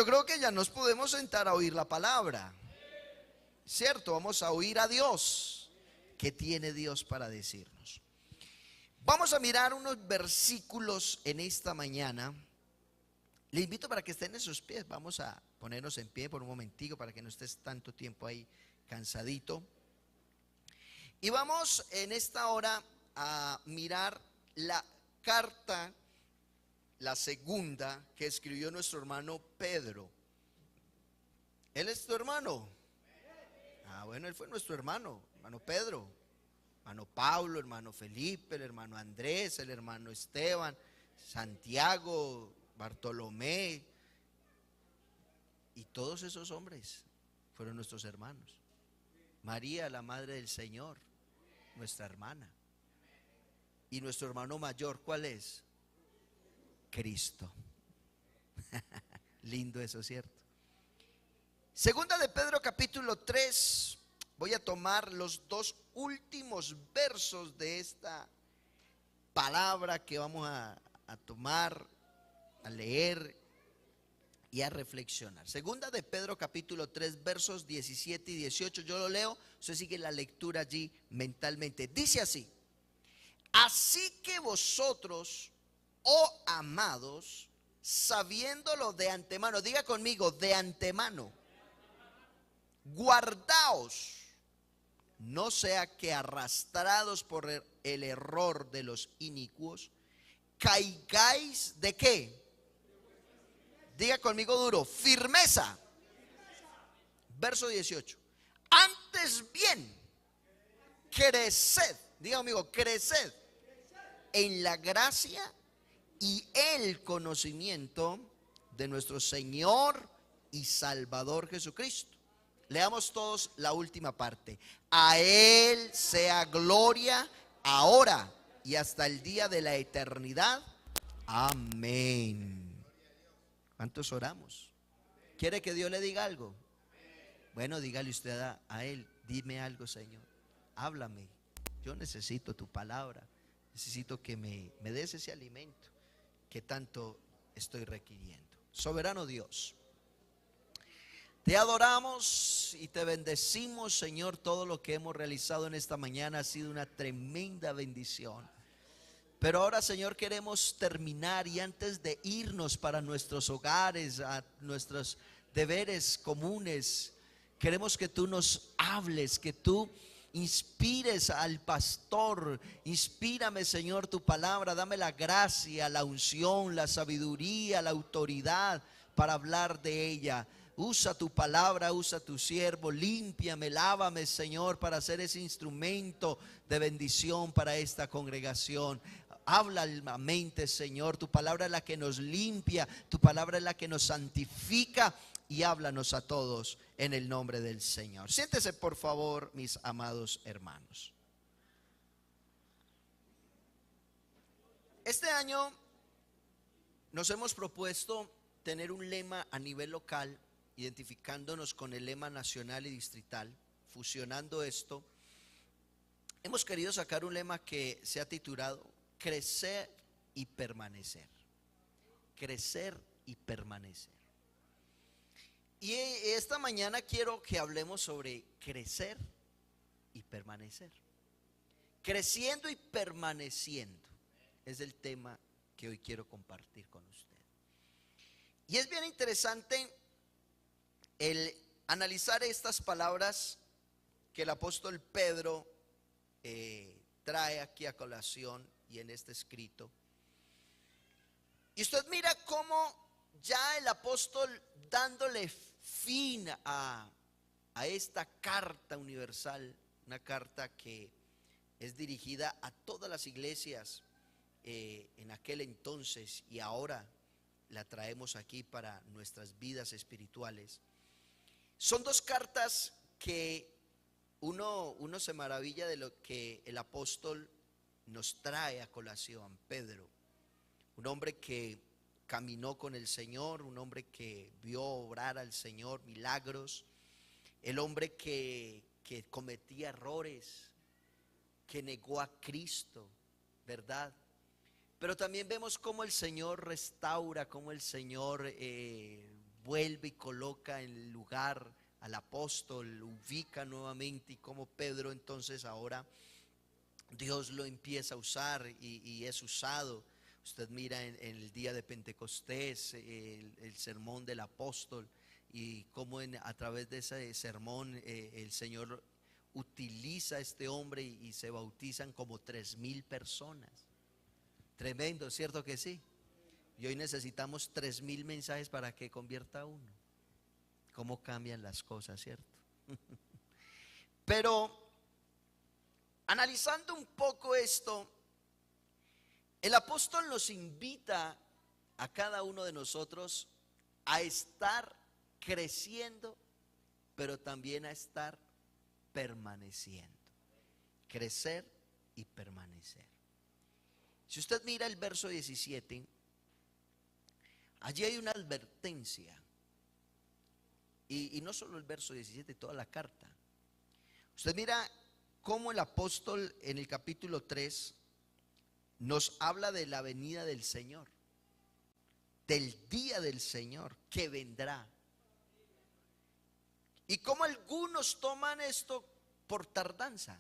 Yo creo que ya nos podemos sentar a oír la palabra, ¿cierto? Vamos a oír a Dios. ¿Qué tiene Dios para decirnos? Vamos a mirar unos versículos en esta mañana. Le invito para que estén en sus pies. Vamos a ponernos en pie por un momentico para que no estés tanto tiempo ahí cansadito. Y vamos en esta hora a mirar la carta, la segunda que escribió nuestro hermano Pedro. ¿Él es tu hermano? Bueno, él fue nuestro hermano Pedro, hermano Pablo, hermano Felipe, el hermano Andrés, el hermano Esteban, Santiago, Bartolomé, y todos esos hombres fueron nuestros hermanos. María, la madre del Señor, nuestra hermana. Y nuestro hermano mayor, ¿cuál es? Cristo. Lindo eso, ¿cierto? Segunda de Pedro capítulo 3. Voy a tomar los dos últimos versos de esta palabra que vamos a tomar, a leer y a reflexionar. Segunda de Pedro capítulo 3 versos 17 y 18. Yo lo leo, usted sigue la lectura allí mentalmente. Dice así: así que vosotros, oh amados, sabiéndolo de antemano, diga conmigo, de antemano, guardaos, no sea que arrastrados por el error de los inicuos, caigáis ¿de qué? Diga conmigo duro, firmeza. Verso 18. Antes bien, creced, diga conmigo, creced en la gracia y el conocimiento de nuestro Señor y Salvador Jesucristo. Leamos todos la última parte. A Él sea gloria ahora y hasta el día de la eternidad. Amén. ¿Cuántos oramos? ¿Quiere que Dios le diga algo? Bueno, dígale usted a Él, dime algo, Señor, háblame, yo necesito tu palabra, necesito que me des ese alimento que tanto estoy requiriendo. Soberano Dios, te adoramos y te bendecimos, Señor. Todo lo que hemos realizado en esta mañana ha sido una tremenda bendición. Pero ahora, Señor, queremos terminar, y antes de irnos para nuestros hogares, a nuestros deberes comunes, queremos que tú nos hables, que tú inspires al pastor. Inspírame, Señor, tu palabra. Dame la gracia, la unción, la sabiduría, la autoridad para hablar de ella. Usa tu palabra, usa tu siervo, límpiame, lávame, Señor, para ser ese instrumento de bendición para esta congregación. Habla a la mente, Señor. Tu palabra es la que nos limpia, tu palabra es la que nos santifica, y háblanos a todos en el nombre del Señor. Siéntese, por favor, mis amados hermanos. Este año nos hemos propuesto tener un lema a nivel local, identificándonos con el lema nacional y distrital. Fusionando esto, hemos querido sacar un lema que se ha titulado Crecer y permanecer. Crecer y permanecer. Y esta mañana quiero que hablemos sobre crecer y permanecer. Creciendo y permaneciendo es el tema que hoy quiero compartir con usted. Y es bien interesante el analizar estas palabras que el apóstol Pedro trae aquí a colación y en este escrito. Y usted mira cómo ya el apóstol, dándole fin a esta carta universal, una carta que es dirigida a todas las iglesias en aquel entonces, y ahora la traemos aquí para nuestras vidas espirituales. Son dos cartas que uno se maravilla de lo que el apóstol nos trae a colación. Pedro, un hombre que caminó con el Señor, un hombre que vio obrar al Señor milagros, el hombre que cometía errores, que negó a Cristo, ¿verdad? Pero también vemos cómo el Señor restaura, cómo el Señor vuelve y coloca en el lugar al apóstol, lo ubica nuevamente, y como Pedro entonces ahora Dios lo empieza a usar y es usado. Usted mira en el día de Pentecostés, el sermón del apóstol, y cómo a través de ese sermón el Señor utiliza a este hombre y se bautizan como 3,000 personas. Tremendo, ¿cierto que sí? Y hoy necesitamos 3,000 mensajes para que convierta uno. Cómo cambian las cosas, ¿cierto? Pero analizando un poco esto, el apóstol nos invita a cada uno de nosotros a estar creciendo, pero también a estar permaneciendo. Crecer y permanecer. Si usted mira el verso 17, allí hay una advertencia. Y no solo el verso 17, toda la carta. Usted mira cómo el apóstol en el capítulo 3 nos habla de la venida del Señor, del día del Señor que vendrá. Y cómo algunos toman esto por tardanza.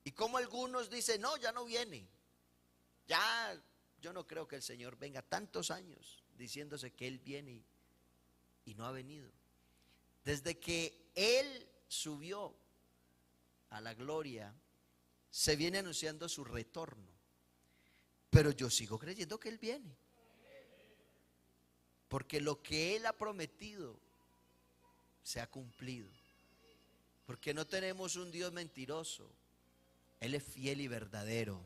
Y cómo algunos dicen, no, ya no viene. Ya, yo no creo que el Señor venga, tantos años diciéndose que Él viene y no ha venido. Desde que Él subió a la gloria, se viene anunciando su retorno. Pero yo sigo creyendo que Él viene. Porque lo que Él ha prometido se ha cumplido. Porque no tenemos un Dios mentiroso. Él es fiel y verdadero.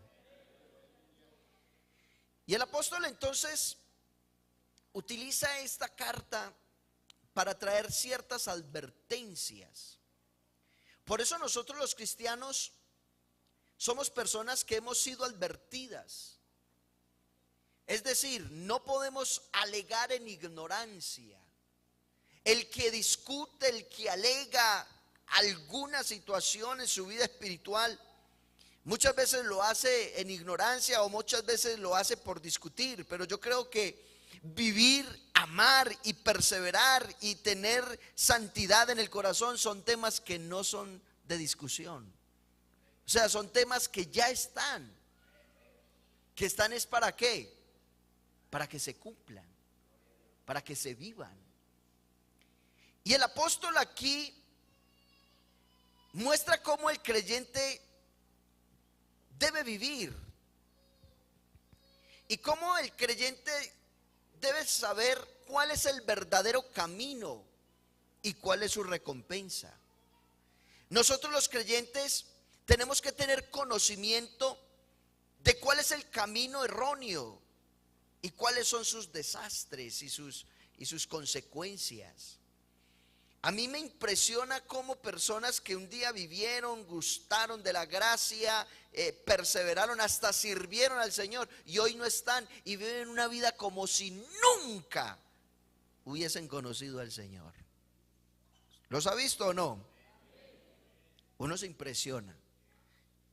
Y el apóstol entonces utiliza esta carta para traer ciertas advertencias. Por eso nosotros los cristianos somos personas que hemos sido advertidas. Es decir, no podemos alegar en ignorancia. El que discute, el que alega alguna situación en su vida espiritual, muchas veces lo hace en ignorancia o muchas veces lo hace por discutir. Pero yo creo que vivir, amar y perseverar y tener santidad en el corazón son temas que no son de discusión. O sea, son temas que ya están. Que están es para qué? Para que se cumplan, para que se vivan. Y el apóstol aquí muestra cómo el creyente debe vivir y cómo el creyente debe saber cuál es el verdadero camino y cuál es su recompensa. Nosotros los creyentes tenemos que tener conocimiento de cuál es el camino erróneo y cuáles son sus desastres y sus consecuencias. A mí me impresiona cómo personas que un día vivieron, gustaron de la gracia, perseveraron, hasta sirvieron al Señor y hoy no están y viven una vida como si nunca hubiesen conocido al Señor. ¿Los ha visto o no? Uno se impresiona.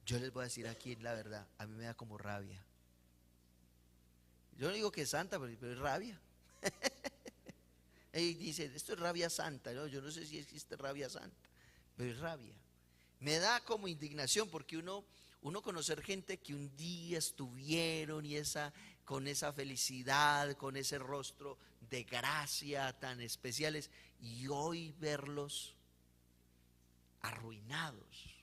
Yo les voy a decir aquí la verdad, a mí me da como rabia. Yo no digo que es santa, pero es rabia. Y dice, esto es rabia santa. No, yo no sé si existe rabia santa, pero es rabia. Me da como indignación porque uno conocer gente que un día estuvieron y con esa felicidad, con ese rostro de gracia tan especiales, y hoy verlos arruinados.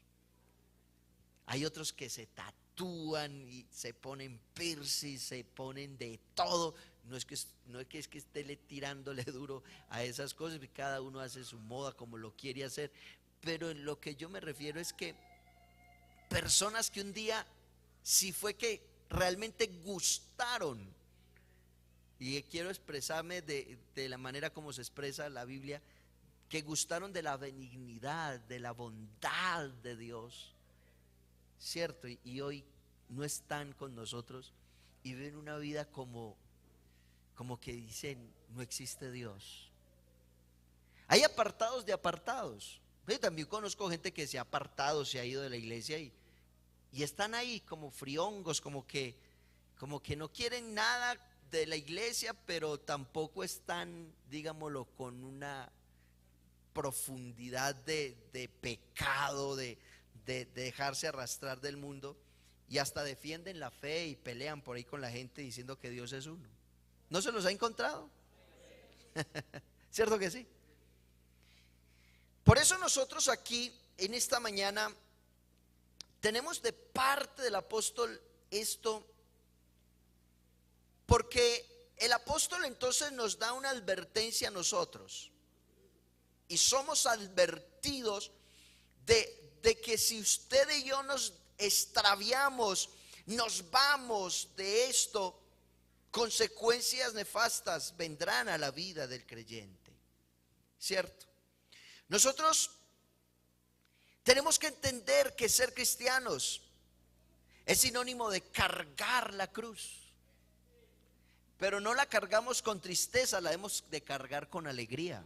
Hay otros que se tatúan y se ponen piercing, se ponen de todo. No es que esté tirándole duro a esas cosas, cada uno hace su moda como lo quiere hacer. Pero en lo que yo me refiero es que personas que un día, si fue que realmente gustaron, y quiero expresarme de la manera como se expresa la Biblia, que gustaron de la benignidad, de la bondad de Dios, ¿cierto? Y hoy no están con nosotros y viven una vida como que dicen, no existe Dios. Hay apartados de apartados. Yo también conozco gente que se ha apartado, se ha ido de la iglesia y están ahí como friongos, como que no quieren nada de la iglesia, pero tampoco están, digámoslo, con una profundidad de pecado, de dejarse arrastrar del mundo, y hasta defienden la fe y pelean por ahí con la gente diciendo que Dios es uno. ¿No se los ha encontrado? ¿Cierto que sí? Por eso nosotros aquí en esta mañana tenemos de parte del apóstol esto, porque el apóstol entonces nos da una advertencia a nosotros, y somos advertidos de que si usted y yo nos extraviamos, nos vamos de esto, consecuencias nefastas vendrán a la vida del creyente, ¿cierto? Nosotros tenemos que entender que ser cristianos es sinónimo de cargar la cruz, pero no la cargamos con tristeza, la hemos de cargar con alegría.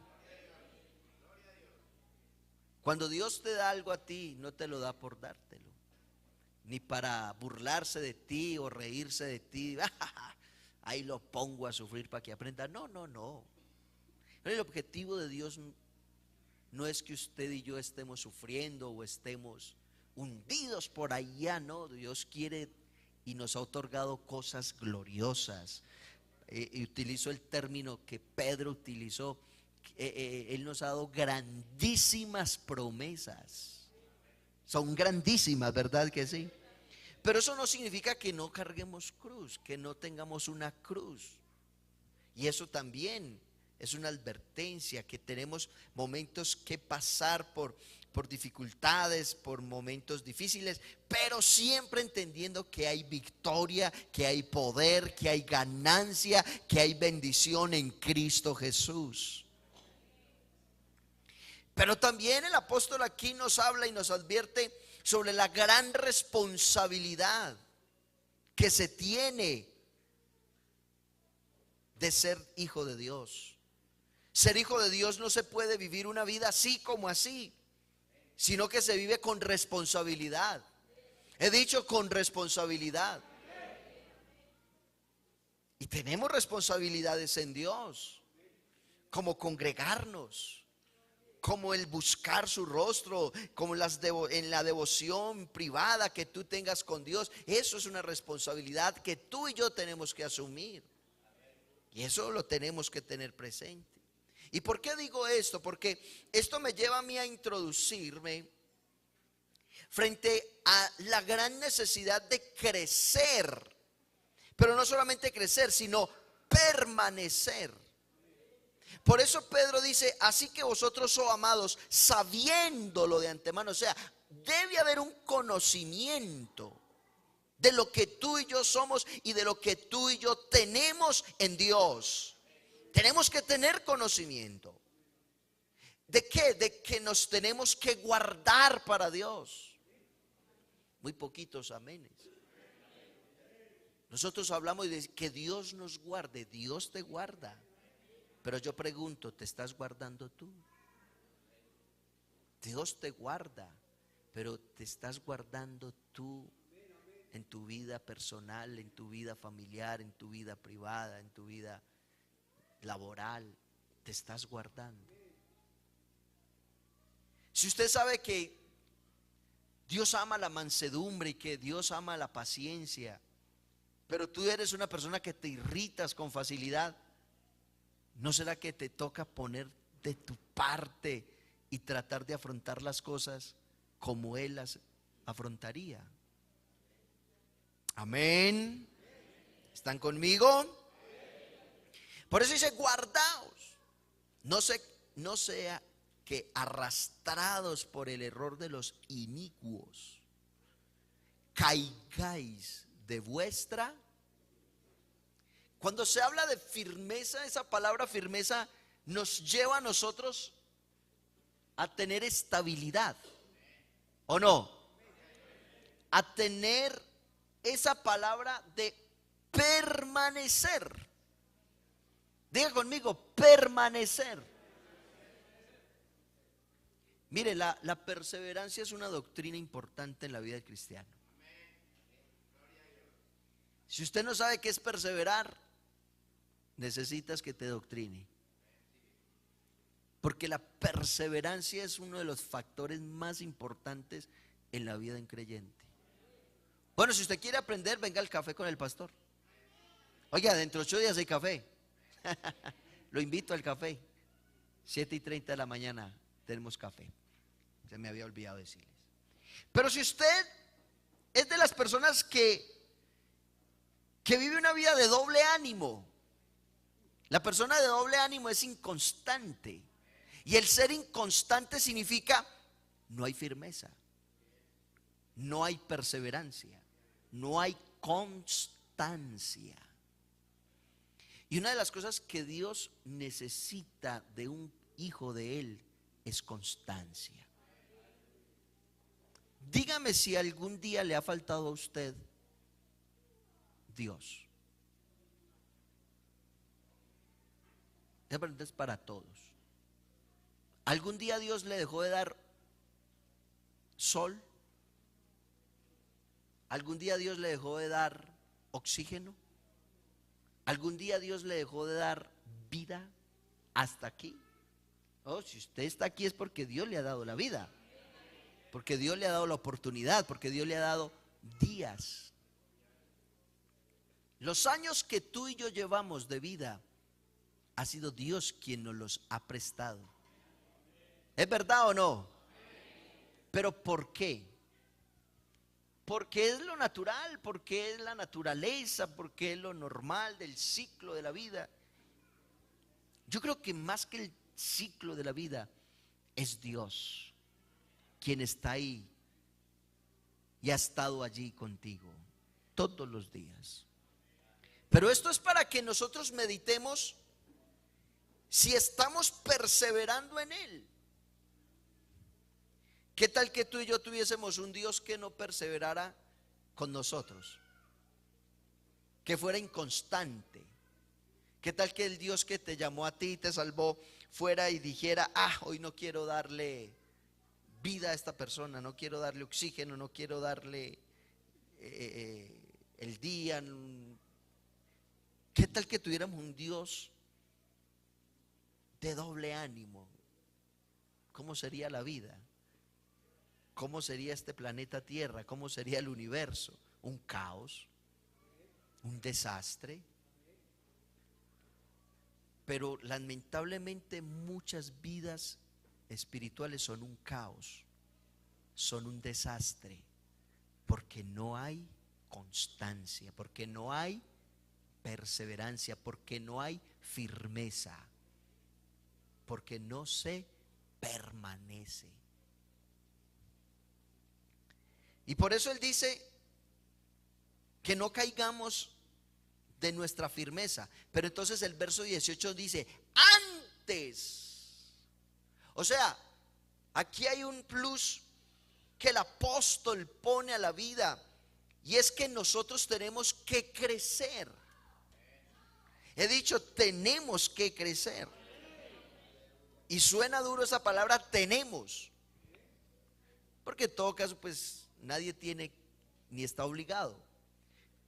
Cuando Dios te da algo a ti, no te lo da por dártelo, ni para burlarse de ti o reírse de ti. Ahí lo pongo a sufrir para que aprenda. No, no, no. El objetivo de Dios no es que usted y yo estemos sufriendo o estemos hundidos por allá, no. Dios quiere y nos ha otorgado cosas gloriosas. Y utilizo el término que Pedro utilizó. Él nos ha dado grandísimas promesas. Son grandísimas, ¿verdad que sí? Pero eso no significa que no carguemos cruz, que no tengamos una cruz. Y eso también es una advertencia, que tenemos momentos que pasar por dificultades, por momentos difíciles, pero siempre entendiendo que hay victoria, que hay poder, que hay ganancia, que hay bendición en Cristo Jesús. Pero también el apóstol aquí nos habla y nos advierte sobre la gran responsabilidad que se tiene de ser hijo de Dios. Ser hijo de Dios no se puede vivir una vida así como así, sino que se vive con responsabilidad. He dicho con responsabilidad. Y tenemos responsabilidades en Dios, como congregarnos, como el buscar su rostro, como en la devoción privada que tú tengas con Dios. Eso es una responsabilidad que tú y yo tenemos que asumir, y eso lo tenemos que tener presente. ¿Y por qué digo esto? Porque esto me lleva a mí a introducirme frente a la gran necesidad de crecer, pero no solamente crecer, sino permanecer. Por eso Pedro dice: así que vosotros, oh amados, sabiéndolo de antemano. O sea, debe haber un conocimiento de lo que tú y yo somos y de lo que tú y yo tenemos en Dios. Tenemos que tener conocimiento. ¿De qué? De que nos tenemos que guardar para Dios. Muy poquitos amenes. Nosotros hablamos de que Dios nos guarde. Dios te guarda. Pero yo pregunto, ¿te estás guardando tú? Dios te guarda, pero ¿te estás guardando tú en tu vida personal, en tu vida familiar, en tu vida privada, en tu vida laboral? ¿Te estás guardando? Si usted sabe que Dios ama la mansedumbre y que Dios ama la paciencia, pero tú eres una persona que te irritas con facilidad, ¿no será que te toca poner de tu parte y tratar de afrontar las cosas como Él las afrontaría? Amén. ¿Están conmigo? Por eso dice: guardaos, no sea que arrastrados por el error de los inicuos caigáis de vuestra. Cuando se habla de firmeza, esa palabra firmeza nos lleva a nosotros a tener estabilidad, ¿o no? A tener esa palabra de permanecer. Diga conmigo: permanecer. Mire, la perseverancia es una doctrina importante en la vida del cristiano. Si usted no sabe qué es perseverar, necesitas que te doctrine. Porque la perseverancia es uno de los factores más importantes en la vida de un creyente. Bueno, si usted quiere aprender, venga al café con el pastor. Oiga, dentro de 8 días hay café. Lo invito al café. 7:30 de la mañana tenemos café. Se me había olvidado decirles. Pero si usted es de las personas que vive una vida de doble ánimo, la persona de doble ánimo es inconstante. Y el ser inconstante significa no hay firmeza, no hay perseverancia, no hay constancia. Y una de las cosas que Dios necesita de un hijo de Él es constancia. Dígame si algún día le ha faltado a usted Dios. Esta pregunta es para todos. ¿Algún día Dios le dejó de dar sol? ¿Algún día Dios le dejó de dar oxígeno? ¿Algún día Dios le dejó de dar vida hasta aquí? Oh, si usted está aquí es porque Dios le ha dado la vida, porque Dios le ha dado la oportunidad, porque Dios le ha dado días. Los años que tú y yo llevamos de vida ha sido Dios quien nos los ha prestado. ¿Es verdad o no? ¿Pero por qué? Porque es lo natural, porque es la naturaleza, porque es lo normal del ciclo de la vida. Yo creo que más que el ciclo de la vida es Dios quien está ahí y ha estado allí contigo todos los días. Pero esto es para que nosotros meditemos si estamos perseverando en Él. ¿Qué tal que tú y yo tuviésemos un Dios que no perseverara con nosotros? Que fuera inconstante. ¿Qué tal que el Dios que te llamó a ti y te salvó fuera y dijera: hoy no quiero darle vida a esta persona, no quiero darle oxígeno, no quiero darle el día? ¿Qué tal que tuviéramos un Dios de doble ánimo? ¿Cómo sería la vida? ¿Cómo sería este planeta Tierra? ¿Cómo sería el universo? Un caos, un desastre. Pero lamentablemente muchas vidas espirituales son un caos, son un desastre, porque no hay constancia, porque no hay perseverancia, porque no hay firmeza, porque no se permanece. Y por eso Él dice que no caigamos de nuestra firmeza. Pero entonces el verso 18 dice: antes. O sea, aquí hay un plus que el apóstol pone a la vida, y es que nosotros tenemos que crecer. He dicho, tenemos que crecer. Y suena duro esa palabra, tenemos, porque en todo caso pues nadie tiene ni está obligado.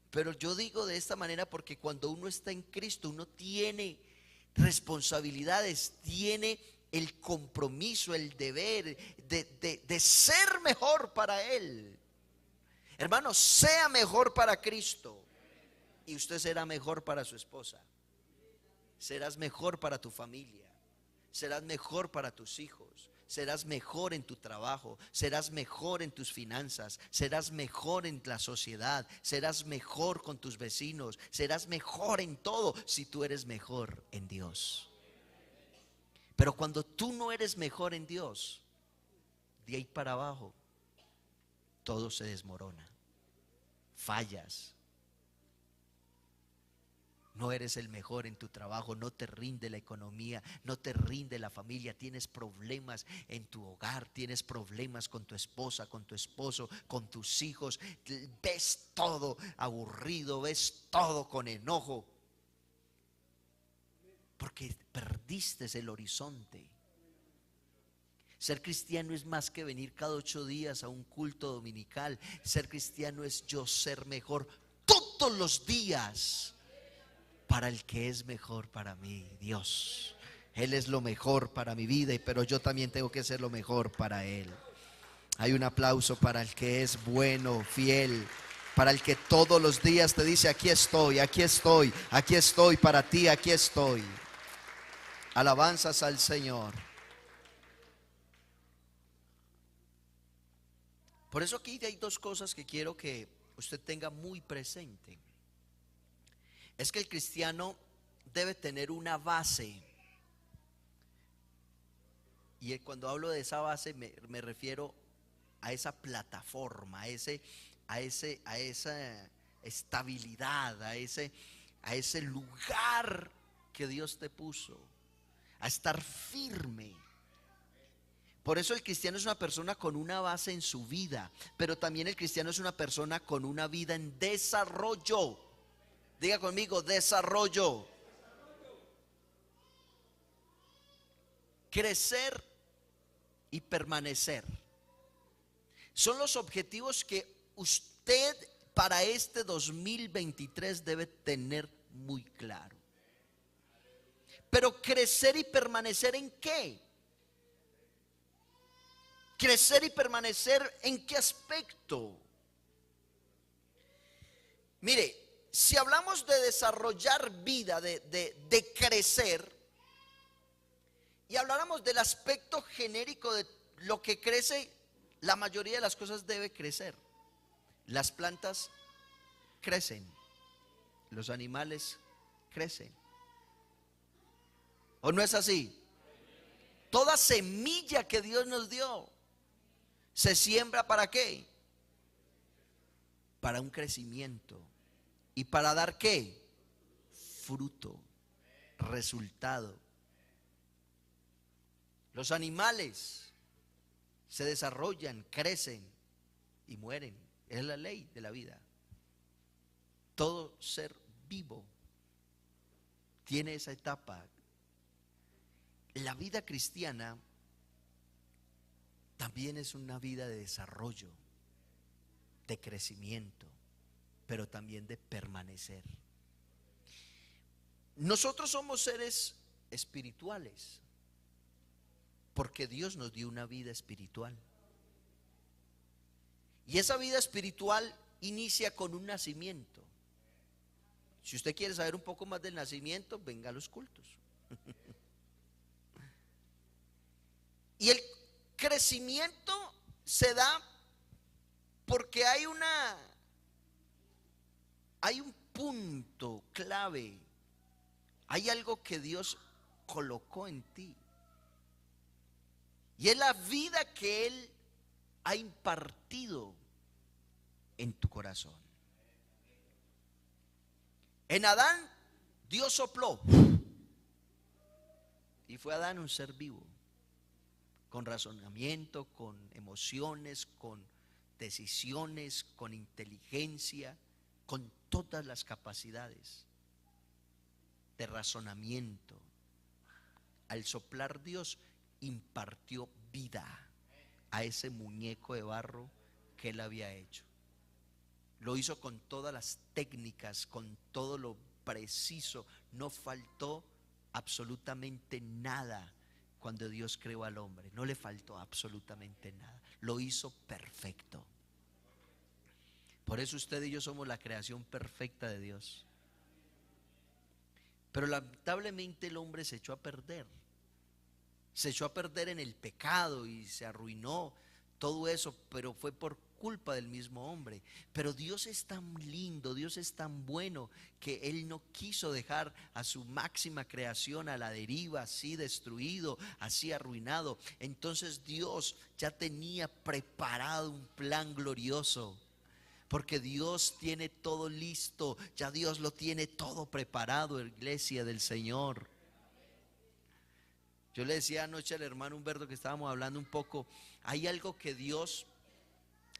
Pero yo digo de esta manera porque cuando uno está en Cristo, uno tiene responsabilidades, tiene el compromiso, el deber de ser mejor para Él. Hermano, sea mejor para Cristo y usted será mejor para su esposa. Serás mejor para tu familia, serás mejor para tus hijos, serás mejor en tu trabajo, serás mejor en tus finanzas, serás mejor en la sociedad, serás mejor con tus vecinos, serás mejor en todo si tú eres mejor en Dios. Pero cuando tú no eres mejor en Dios, de ahí para abajo todo se desmorona, fallas. No eres el mejor en tu trabajo, no te rinde la economía, no te rinde la familia, tienes problemas en tu hogar, tienes problemas con tu esposa, con tu esposo, con tus hijos, ves todo aburrido, ves todo con enojo, porque perdiste el horizonte. Ser cristiano es más que venir cada 8 días a un culto dominical. Ser cristiano es yo ser mejor todos los días. para el que es mejor para mí, Dios. Él es lo mejor para mi vida, pero yo también tengo que ser lo mejor para Él. Hay un aplauso para el que es bueno, fiel, para el que todos los días te dice: aquí estoy, aquí estoy, aquí estoy para ti, aquí estoy. Alabanzas al Señor. Por eso aquí hay dos cosas que quiero que usted tenga muy presente. Es que el cristiano debe tener una base. Y cuando hablo de esa base me refiero a esa plataforma, a esa estabilidad, a ese lugar que Dios te puso, a estar firme. Por eso el cristiano es una persona con una base en su vida, pero también el cristiano es una persona con una vida en desarrollo. Diga conmigo: desarrollo. Crecer y permanecer son los objetivos que usted para este 2023 debe tener muy claro. Pero crecer y permanecer ¿en qué? Crecer y permanecer ¿en qué aspecto? Mire, si hablamos de desarrollar vida, de crecer, y habláramos del aspecto genérico de lo que crece, la mayoría de las cosas debe crecer. Las plantas crecen, los animales crecen. ¿O no es así? Toda semilla que Dios nos dio se siembra ¿para qué? Para un crecimiento. ¿Y para dar qué? Fruto, resultado. Los animales se desarrollan, crecen y mueren. Es la ley de la vida. Todo ser vivo tiene esa etapa. La vida cristiana también es una vida de desarrollo, de crecimiento, pero también de permanecer. Nosotros somos seres espirituales, porque Dios nos dio una vida espiritual. Y esa vida espiritual inicia con un nacimiento. Si usted quiere saber un poco más del nacimiento, venga a los cultos. Y el crecimiento se da porque hay un punto clave. Hay algo que Dios colocó en ti. Y es la vida que Él ha impartido en tu corazón. En Adán, Dios sopló. Y fue Adán un ser vivo, con razonamiento, con emociones, con decisiones, con inteligencia, con todas las capacidades de razonamiento. Al soplar Dios impartió vida a ese muñeco de barro que Él había hecho. Lo hizo con todas las técnicas, con todo lo preciso. No faltó absolutamente nada. Cuando Dios creó al hombre, no le faltó absolutamente nada. Lo hizo perfecto. Por eso usted y yo somos la creación perfecta de Dios. Pero lamentablemente el hombre se echó a perder. Se echó a perder en el pecado y se arruinó todo eso, pero fue por culpa del mismo hombre. Pero Dios es tan lindo, Dios es tan bueno, que Él no quiso dejar a su máxima creación a la deriva, así destruido, así arruinado. Entonces Dios ya tenía preparado un plan glorioso, porque Dios tiene todo listo, ya Dios lo tiene todo preparado, iglesia del Señor. Yo le decía anoche al hermano Humberto que estábamos hablando un poco, hay algo que Dios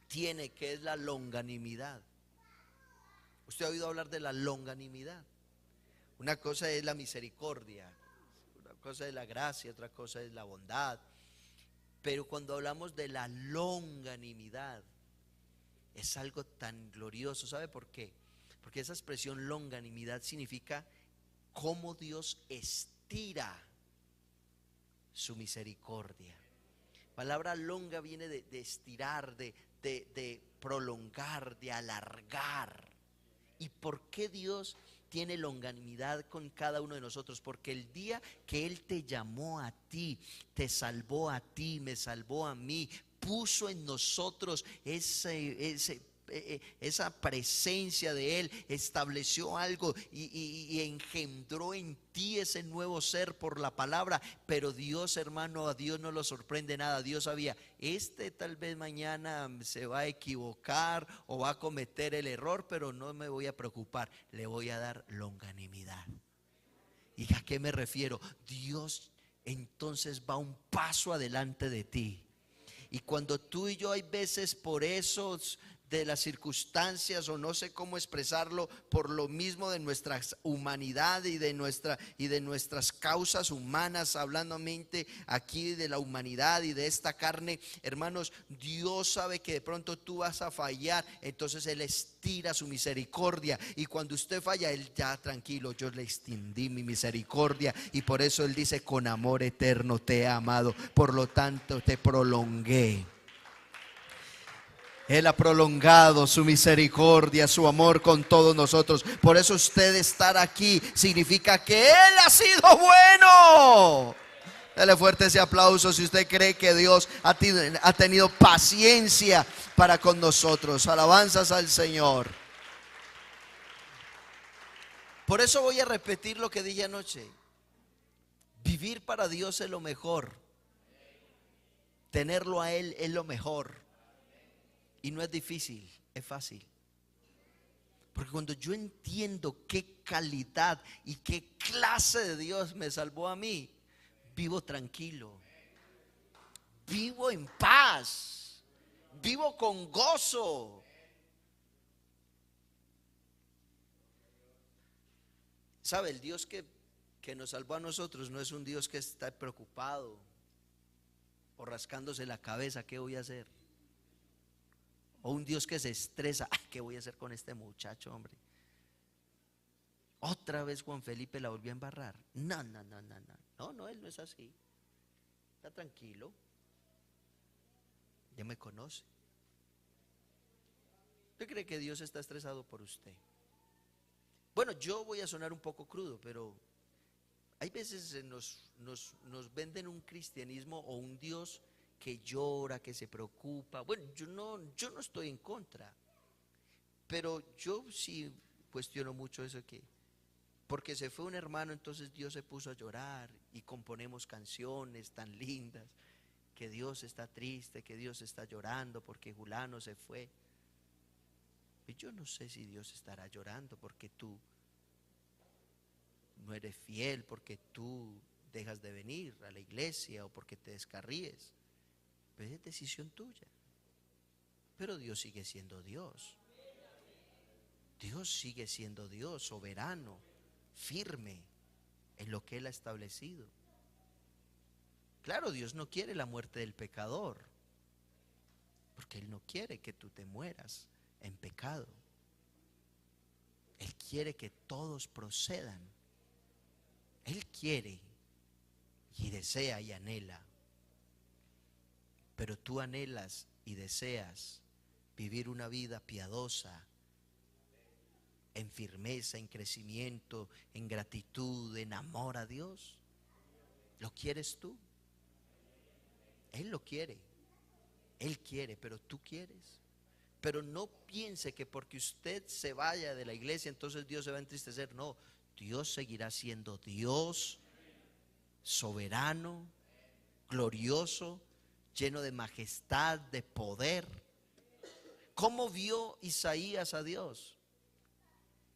tiene, que es la longanimidad. ¿Usted ha oído hablar de la longanimidad? Una cosa es la misericordia, una cosa es la gracia, otra cosa es la bondad. Pero cuando hablamos de la longanimidad, es algo tan glorioso. ¿Sabe por qué? Porque esa expresión longanimidad significa cómo Dios estira su misericordia. Palabra longa viene de estirar, de prolongar, de alargar. ¿Y por qué Dios tiene longanimidad con cada uno de nosotros? Porque el día que Él te llamó a ti, te salvó a ti, me salvó a mí, puso en nosotros esa presencia de Él, estableció algo y engendró en ti ese nuevo ser por la palabra. Pero Dios, hermano, a Dios no lo sorprende nada. Dios sabía, tal vez mañana se va a equivocar o va a cometer el error, pero no me voy a preocupar, le voy a dar longanimidad. ¿Y a qué me refiero? Dios entonces va un paso adelante de ti. Y cuando tú y yo, hay veces por eso de las circunstancias, o no sé cómo expresarlo, por lo mismo de nuestra humanidad y de nuestras causas humanas, hablando aquí de la humanidad y de esta carne, hermanos, Dios sabe que de pronto tú vas a fallar, entonces Él estira su misericordia, y cuando usted falla, Él ya tranquilo, yo le extendí mi misericordia, y por eso Él dice, con amor eterno te he amado, por lo tanto te prolongué. Él ha prolongado su misericordia, su amor con todos nosotros. Por eso usted estar aquí significa que Él ha sido bueno. Dale fuerte ese aplauso si usted cree que Dios ha tenido paciencia para con nosotros. Alabanzas al Señor. Por eso voy a repetir lo que dije anoche. Vivir para Dios es lo mejor. Tenerlo a Él es lo mejor. Y no es difícil, es fácil. Porque cuando yo entiendo qué calidad y qué clase de Dios me salvó a mí, vivo tranquilo, vivo en paz, vivo con gozo. ¿Sabe? El Dios que nos salvó a nosotros no es un Dios que está preocupado o rascándose la cabeza, ¿qué voy a hacer? O un Dios que se estresa, ¿qué voy a hacer con este muchacho, hombre? Otra vez Juan Felipe la volvió a embarrar. No, Él no es así. Está tranquilo. Ya me conoce. ¿Usted cree que Dios está estresado por usted? Bueno, yo voy a sonar un poco crudo, pero hay veces nos venden un cristianismo o un Dios que llora, que se preocupa. Bueno, yo no estoy en contra, pero yo sí cuestiono mucho eso, que porque se fue un hermano, entonces Dios se puso a llorar, y componemos canciones tan lindas, que Dios está triste, que Dios está llorando porque Julano se fue. Y yo no sé si Dios estará llorando porque tú no eres fiel, porque tú dejas de venir a la iglesia o porque te descarríes. Pero es decisión tuya. Pero Dios sigue siendo Dios. Dios sigue siendo Dios, soberano, firme en lo que Él ha establecido. Claro, Dios no quiere la muerte del pecador, porque Él no quiere que tú te mueras en pecado. Él quiere que todos procedan. Él quiere y desea y anhela. Pero tú anhelas y deseas vivir una vida piadosa, en firmeza, en crecimiento, en gratitud, en amor a Dios. ¿Lo quieres tú? Él lo quiere. Él quiere, pero tú quieres. Pero no piense que porque usted se vaya de la iglesia, entonces Dios se va a entristecer. No, Dios seguirá siendo Dios, soberano, glorioso, lleno de majestad, de poder. ¿Cómo vio Isaías a Dios?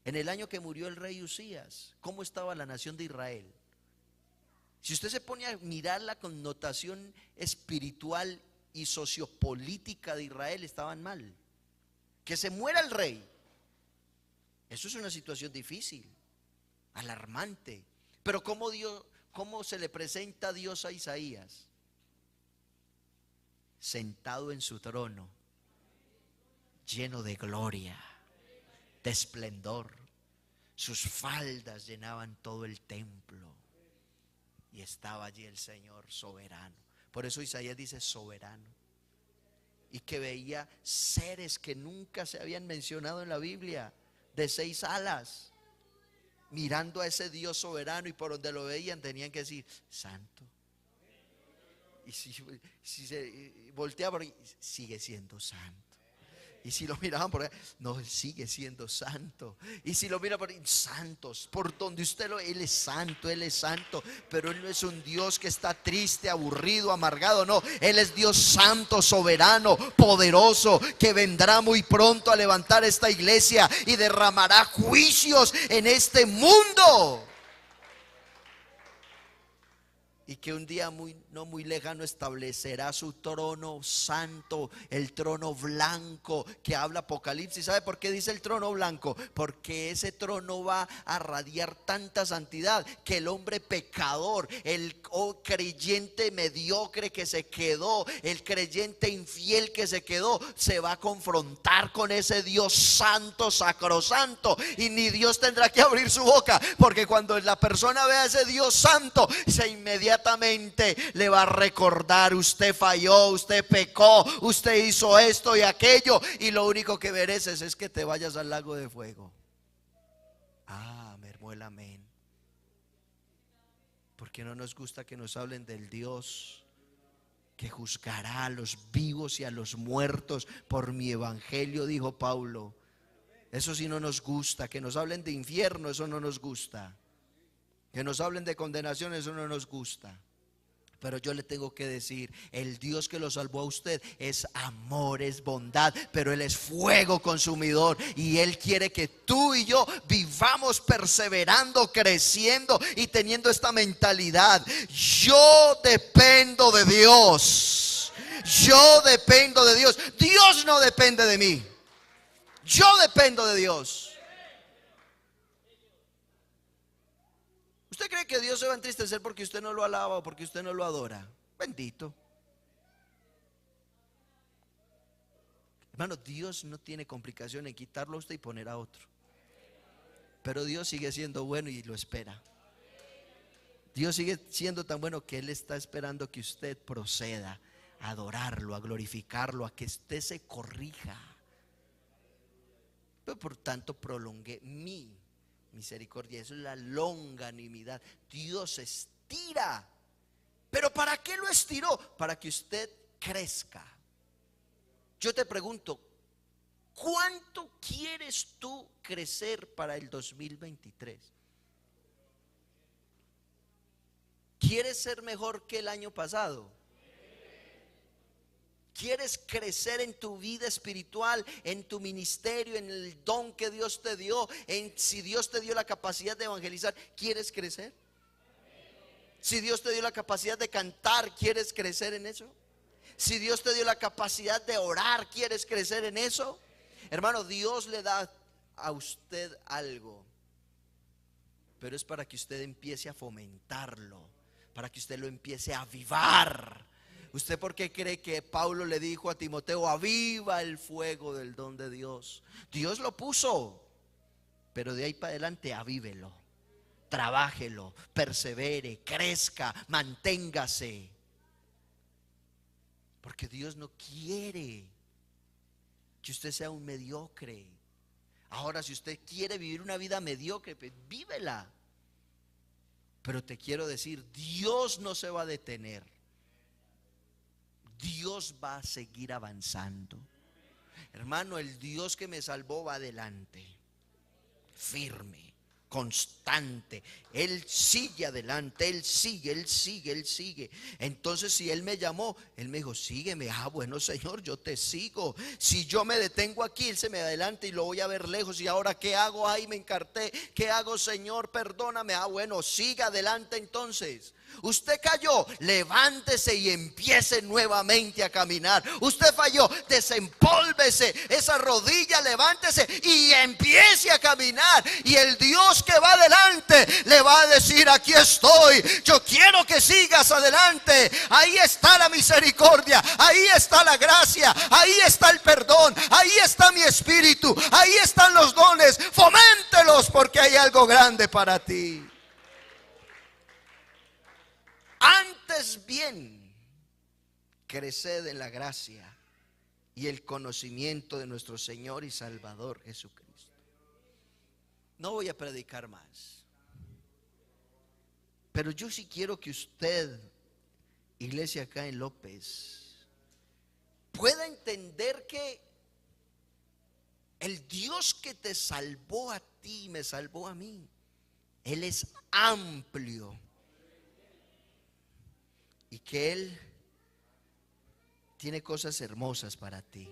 En el año que murió el rey Usías, ¿cómo estaba la nación de Israel? Si usted se pone a mirar la connotación espiritual y sociopolítica de Israel, estaban mal. Que se muera el rey, eso es una situación difícil, alarmante. Pero ¿cómo se le presenta a Dios a Isaías? Sentado en su trono, lleno de gloria, de esplendor. sus faldas llenaban todo el templo. Y estaba allí el Señor soberano. Por eso Isaías dice soberano. Y que veía seres que nunca se habían mencionado en la Biblia, de 6 alas, mirando a ese Dios soberano, y por donde lo veían tenían que decir santo. Y si se volteaba, sigue siendo santo. Y si lo miraban por ahí, no, él sigue siendo santo. Y si lo mira por ahí, santos, por donde usted lo, él es santo, él es santo. Pero él no es un Dios que está triste, aburrido, amargado, no. Él es Dios santo, soberano, poderoso, que vendrá muy pronto a levantar esta iglesia y derramará juicios en este mundo. Y que un día no muy lejano establecerá su trono santo, el trono blanco que habla Apocalipsis. ¿Sabe por qué dice el trono blanco? Porque ese trono va a radiar tanta santidad que el hombre pecador, el creyente mediocre que se quedó, el creyente infiel que se quedó, se va a confrontar con ese Dios santo, sacrosanto, y ni Dios tendrá que abrir su boca, porque cuando la persona vea a ese Dios santo, inmediatamente le va a recordar: usted falló, usted pecó, usted hizo esto y aquello, y lo único que mereces es que te vayas al lago de fuego. Mermó el amén. Porque no nos gusta que nos hablen del Dios que juzgará a los vivos y a los muertos por mi evangelio, dijo Pablo. Eso sí no nos gusta. Que nos hablen de infierno, eso no nos gusta. Que nos hablen de condenación, eso no nos gusta. Pero yo le tengo que decir: el Dios que lo salvó a usted es amor, es bondad, pero Él es fuego consumidor. Y Él quiere que tú y yo vivamos perseverando, creciendo y teniendo esta mentalidad: yo dependo de Dios. Yo dependo de Dios. Dios no depende de mí. Yo dependo de Dios. ¿Usted cree que Dios se va a entristecer porque usted no lo alaba o porque usted no lo adora? Bendito. Hermano, Dios no tiene complicación en quitarlo a usted y poner a otro. Pero Dios sigue siendo bueno y lo espera. Dios sigue siendo tan bueno que Él está esperando que usted proceda a adorarlo, a glorificarlo, a que usted se corrija. Pero por tanto prolongué mi misericordia. Eso es la longanimidad. Dios estira. ¿Pero para qué lo estiró? Para que usted crezca. Yo te pregunto: ¿cuánto quieres tú crecer para el 2023? ¿Quieres ser mejor que el año pasado? ¿Quieres crecer en tu vida espiritual, en tu ministerio, en el don que Dios te dio? Si Dios te dio la capacidad de evangelizar, ¿quieres crecer? Si Dios te dio la capacidad de cantar, ¿quieres crecer en eso? Si Dios te dio la capacidad de orar, ¿quieres crecer en eso? Hermano, Dios le da a usted algo, pero es para que usted empiece a fomentarlo, para que usted lo empiece a avivar. ¿Usted por qué cree que Pablo le dijo a Timoteo: aviva el fuego del don de Dios? Dios lo puso, pero de ahí para adelante avívelo, trabájelo, persevere, crezca, manténgase. Porque Dios no quiere que usted sea un mediocre. Ahora, si usted quiere vivir una vida mediocre, pues vívela. Pero te quiero decir, Dios no se va a detener. Dios va a seguir avanzando. Hermano, el Dios que me salvó va adelante, firme, constante. Él sigue adelante, Él sigue, Él sigue, Él sigue. Entonces, si Él me llamó, Él me dijo: sígueme. Bueno, Señor, yo te sigo. Si yo me detengo aquí, Él se me adelanta y lo voy a ver lejos. Y ahora, ¿qué hago? Ahí me encarté. ¿Qué hago, Señor? Perdóname. Bueno, siga adelante entonces. Usted cayó, levántese y empiece nuevamente a caminar. Usted falló, desempólvese esa rodilla, levántese y empiece a caminar. Y el Dios que va adelante le va a decir: aquí estoy, yo quiero que sigas adelante. Ahí está la misericordia, ahí está la gracia, ahí está el perdón, ahí está mi espíritu, ahí están los dones. Foméntelos porque hay algo grande para ti. Antes bien, creced en la gracia y el conocimiento de nuestro Señor y Salvador Jesucristo. No voy a predicar más, pero yo sí quiero que usted, iglesia acá en López, pueda entender que el Dios que te salvó a ti, me salvó a mí, Él es amplio y que Él tiene cosas hermosas para ti.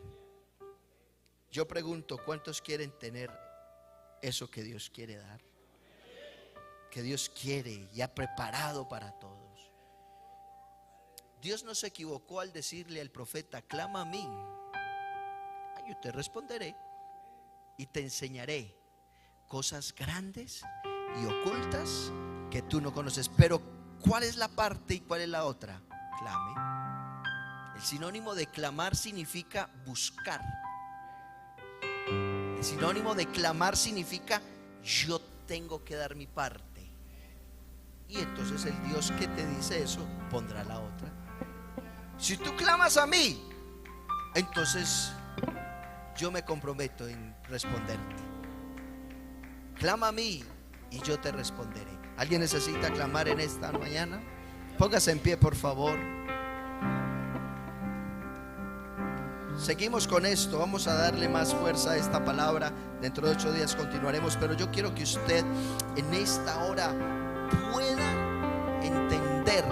Yo pregunto, ¿cuántos quieren tener eso que Dios quiere dar? Que Dios quiere y ha preparado para todos. Dios no se equivocó al decirle al profeta: clama a mí, yo te responderé y te enseñaré cosas grandes y ocultas que tú no conoces. Pero ¿cuál es la parte y cuál es la otra? Clame. El sinónimo de clamar significa buscar. El sinónimo de clamar significa yo tengo que dar mi parte. Y entonces el Dios que te dice eso pondrá la otra. Si tú clamas a mí, entonces yo me comprometo en responderte. Clama a mí y yo te responderé. ¿Alguien necesita clamar en esta mañana? Póngase en pie, por favor. Seguimos con esto, vamos a darle más fuerza a esta palabra. Dentro de 8 días continuaremos, pero yo quiero que usted en esta hora pueda entender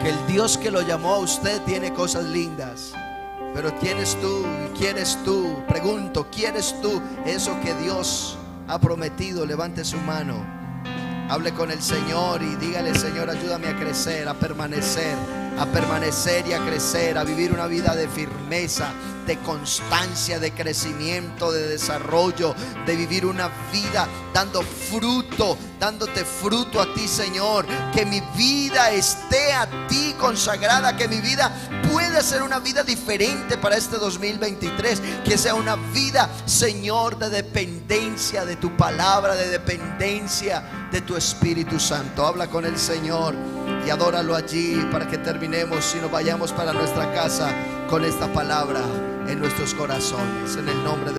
que el Dios que lo llamó a usted tiene cosas lindas. Pero tienes tú y quieres tú, pregunto, ¿quieres tú eso que Dios ha prometido? Levante su mano, hable con el Señor y dígale: Señor, ayúdame a crecer, a permanecer y a crecer, a vivir una vida de firmeza, de constancia, de crecimiento, de desarrollo, de vivir una vida dando fruto, dándote fruto a ti, Señor. Que mi vida esté a ti consagrada, que mi vida pueda ser una vida diferente para este 2023, que sea una vida, Señor, de dependencia de tu palabra, de dependencia de tu Espíritu Santo. Habla con el Señor y adóralo allí para que terminemos y nos vayamos para nuestra casa con esta palabra en nuestros corazones, en el nombre de